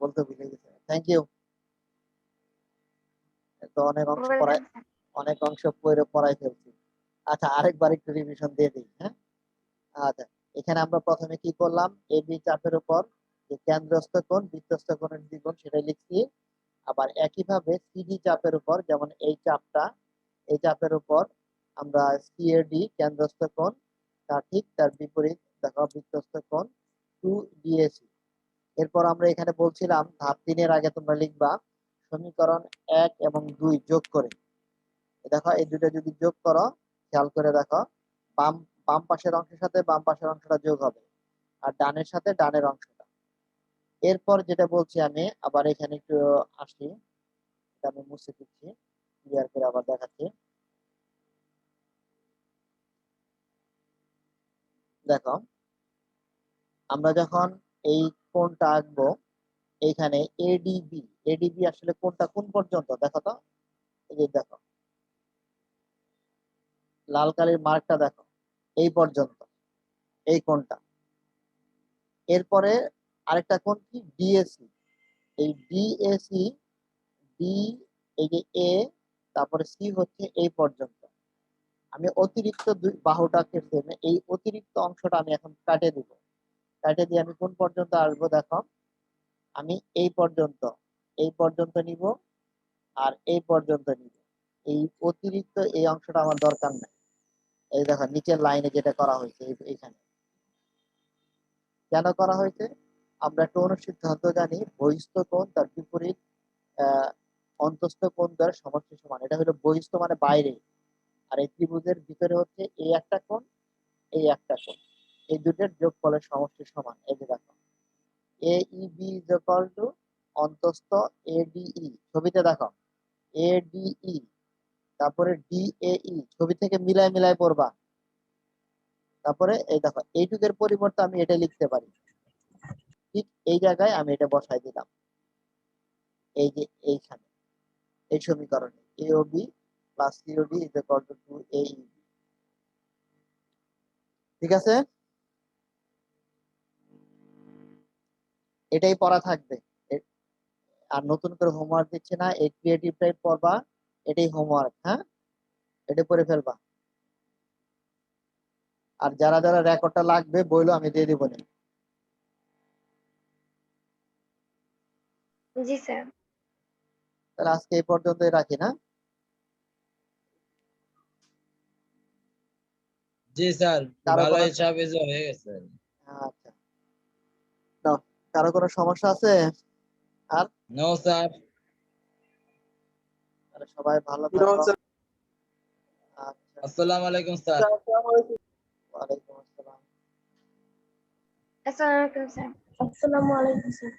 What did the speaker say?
বলতে ভুলে গেছি, থ্যাংক ইউ। তো ওয়েলকাম। অনেক অংশ পড়াই ফেলছি। আচ্ছা, আরেকবার একটু রিভিশন দিয়ে দিই, হ্যাঁ। আচ্ছা, এখানে আমরা প্রথমে কি করলাম, এবি চাপের উপর যে কেন্দ্রস্থ কোণ বৃত্তস্থ কোণের দ্বিগুণ সেটাই লিখছি। আবার একইভাবে সিডি চাপের উপর, যেমন এই চাপটা, এই চাপের উপর আমরা সিএডি কেন্দ্রস্থ কোণ, তার বিপরীত দেখো বৃত্তস্থ কোণ 2ডিএসি। এরপর আমরা এখানে বলছিলাম ধাপ 3-এর আগে তোমরা লিখবা সমীকরণ 1 এবং 2 যোগ করে। দেখো এই দুটো যদি যোগ করো, খেয়াল করে দেখো, বাম বাম পাশের অংশের সাথে বাম পাশের অংশটা যোগ হবে, আর ডানের সাথে ডানের অংশটা। এরপর যেটা বলছি আমি, আবার এখানে একটু আসি, এটা আমি মুছে দিচ্ছি, ক্লিয়ার করে আবার দেখাচ্ছি। দেখো, আমরা যখন এই কোণটা আঁকবো, এইখানে এডিবি, এডিবি আসলে কোণটা কোন পর্যন্ত দেখো তো, এই যে দেখো লাল কালির মার্কটা দেখো, এই পর্যন্ত এই কোণটা। এরপরে আরেকটা কোণ কি, ডিএসি। এই ডিএসি, ডি, এই যে এ, তারপরে সি হচ্ছে এই পর্যন্ত। আমি অতিরিক্ত দুই বাহুটা কেটে, এই অতিরিক্ত অংশটা আমি এখন কাটে দিব। কাটে দিয়ে আমি কোন পর্যন্ত আসবো দেখো, আমি এই পর্যন্ত নিব, আর এই পর্যন্ত নিব। এই অতিরিক্ত এই অংশটা আমার দরকার নাই। এই দেখো নিচের লাইনে যেটা করা হয়েছে এইখানে কেন করা হয়েছে, আমরা একটা অনুসিদ্ধান্ত জানি, বহিস্থ কোণ তার বিপরীত আহ অন্তস্থ কোণ দ্বারা সমষ্টি সমান। এটা হলো বহিস্থ মানে বাইরে, আর এই ত্রিভুজের ভিতরে হচ্ছে এই একটা কোণ, এই একটা কোণ, এই দুটোর যোগফলের সমষ্টি সমান। এই যে দেখো AEB ইজ ইকুয়াল টু অন্তস্থ ADE, ছবিতে দেখো ADE, তারপরে DAE, ছবি থেকে মিলায় মিলায় পড়বা। তারপরে এই দেখো এইটুকের পরিবর্তে আমি এটা লিখতে পারি, ঠিক এই জায়গায় আমি এটা বসাই দিলাম, এই যে এইখানে এই সমীকরণে AOB plus COD is equal to 2AEB। ঠিক আছে, এটাই পড়া থাকবে। আর নতুন করে হোমওয়ার্ক দিচ্ছে না, এই ক্রিয়েটিভ টাইপ পড়বা, এটাই হোমওয়ার্ক, হ্যাঁ, এটা করে ফেলবা। আর যারা যারা রেকর্ডটা লাগবে বইলো, আমি দিয়ে দিব না। জি স্যার। তাহলে আজকে এই পর্যন্তই রাখি না। জি স্যার, কারো ভালো কোনো, হিসাব হয়ে গেছে। আচ্ছা, নাও, কারো কোনো সমস্যা আছে? আর নো স্যার। তাহলে সবাই ভালো থাকো। আচ্ছা, আসসালামু আলাইকুম স্যার। ওয়ালাইকুম আসসালাম। আসসালামু আলাইকুম স্যার। আসসালামু আলাইকুম স্যার।